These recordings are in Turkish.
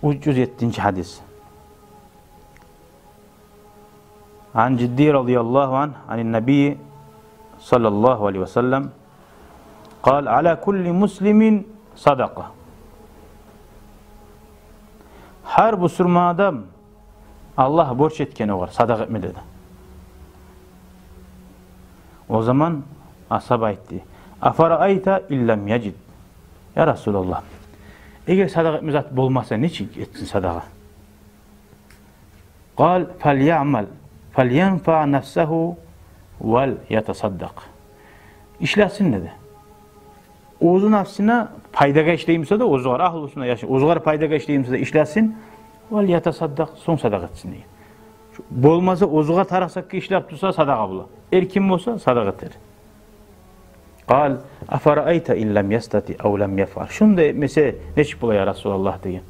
307. hadis. An Ciddi radıyallahu anh anin nebi sallallahu aleyhi ve sellem قال على كل مسلم صدقة. Her Müslüman adam Allah borç etkeni var. Sadaka etme dedi. O zaman ashab aytti. Afara'ayta illem yecid. Ya Resulallah. Eğer sadaka etme zat bulmasa niçin etsin sadaka? Kal فَلْيَعْمَلْ فَلْيَنْفَعَ نَفْسَهُ وَلْيَتَصَدَّقْ. İşlesin dedi. Oğuzun nafsına paydaga işleyimse de oğuzgar ahlusuna yaşın. Oğuzgar paydaga işleyimse de işlesin. وَلْيَتَصَدَّقْ. Son sadaka etsin diye. Bolmasa oğuzgar tarasak ki işlep tutsa sadaka bula. Kim olsa sadaka eter. Kal اَفَرَأَيْتَ اِلَّمْ يَسْتَتِ اَوْ لَمْ يَفَعَلْ. Şunu da mesela ne çıkbula ya Resulallah deyin.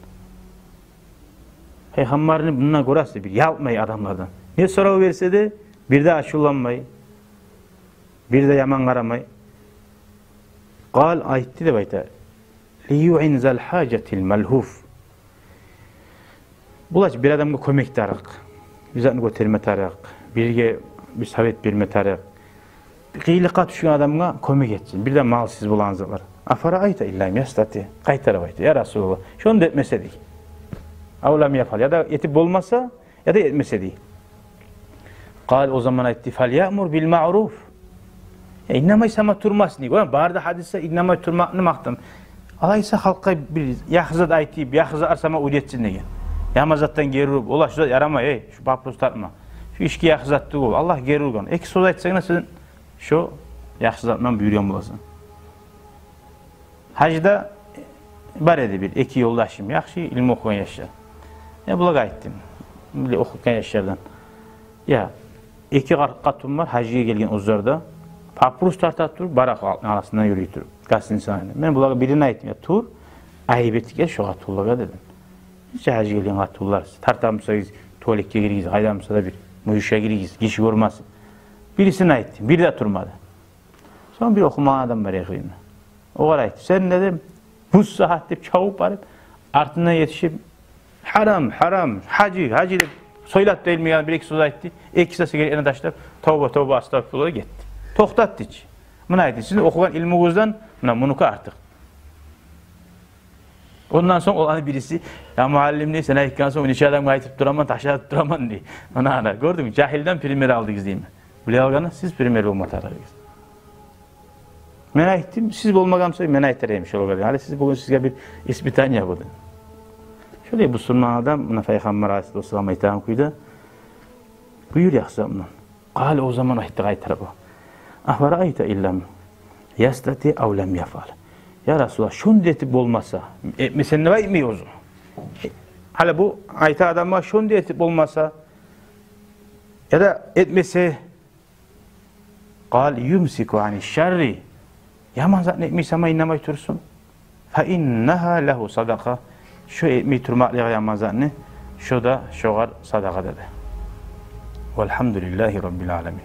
Peygamberini bununla görürse bir yapmayı adamlardan. Ne soru verse de bir de aşulanmayı, bir de yaman karamayı. Kal aytti de bayta liyu'in zal hacetil melhuf. Bulaç bir adamga kömek tarak, bizatını götürme tarak, birge bir savet verme tarak. Kıyılıqa düşkün adamga kömek etsin. Bir de malsız bulanzılar. Afara ayta illam yastati. Qaytara bayta ya Resulullah. Şunu da etmesedik. Avlam yapal ya da etip olmasa ya da etmesedik. Kal o zaman aytti fal ya'mur bil ma'ruf. İnnama isama turmasın diye. Barda hadise innama turmakını maqtam. Alaysa halka bir yaxzat aytib, yaxza arsama uydetsin diye. Yamazattan gerurub, ola şu yarama şu baprus tartma. Şu işki yaxzatdı ol. Allah gerurgan. Eki söz aytsagına sen şu yaxzatman buyuruyan bulasın. Hacda bar edi bir iki yoldaşım yaxşı ilmi okuyan yaşlar. Bula aytdim. Bile okuyan yaşlardan. Ya iki katım var hacıya gelgen uzlarda. Paprus tartat dur, barak arasından yürüyütür. Gazetin sahne. Ben bulağa birini aytdım ya tur. Ayıp ettik ya şu atullaga dedim. Hiç hacı gelgen atullar. Tartamsa tuvalekke giriyiz, haydamsa da bir muyuşa giriyiz, kişi görmez. Birisini aytdım, biri de turmadı. Sonra bir okuman adam var yakıyla. O kadar aytdım. Sen dedim, bu saat deyip çavup varıp, ardından yetişip, haram, hacı deyip, soylat değil mi yani bir iki söz aytti. İkisi de eline taşlar, tövbe astagfirullah gitti. Toxtatdı hiç. Buna aytdı. Siz okuyan ilminizden bunu artık. Ondan sonra olan birisi ya muallim ne sen aytkan sonra neçe adam aytıp duraman, taşatıp duraman diye. Ona gördün mü? Cahilden primer aldınız değil mi? Bile alganı siz primer olma tarafınız. Ben ayttim, siz olmagamsa ben aytırayım şöyle böyle. Hadi siz bugün sizge bir ispitan yapıldı. Şöyle bu Müslüman adam buna Peygamber Aleyhisselam aytan kuydu. Buyur yaxsamdan. Qal o zaman aytdı aytır bu. Afara'ayta illam yastati ev lem yafal. Ya Resulallah şunu detip olmasa, mesela ne etmiyoruz? Hala bu ayta adama şunu detip olmasa ya da etmese qal yumsiku ani şerri. Yaman zat ne etmeyse ama innemay tursun. Fe inneha lehu sadaka. Şu etmeyi turmaklığa yaman zat ne? Şu da şoğar sadaka dedi. Velhamdülillahi Rabbil alemin.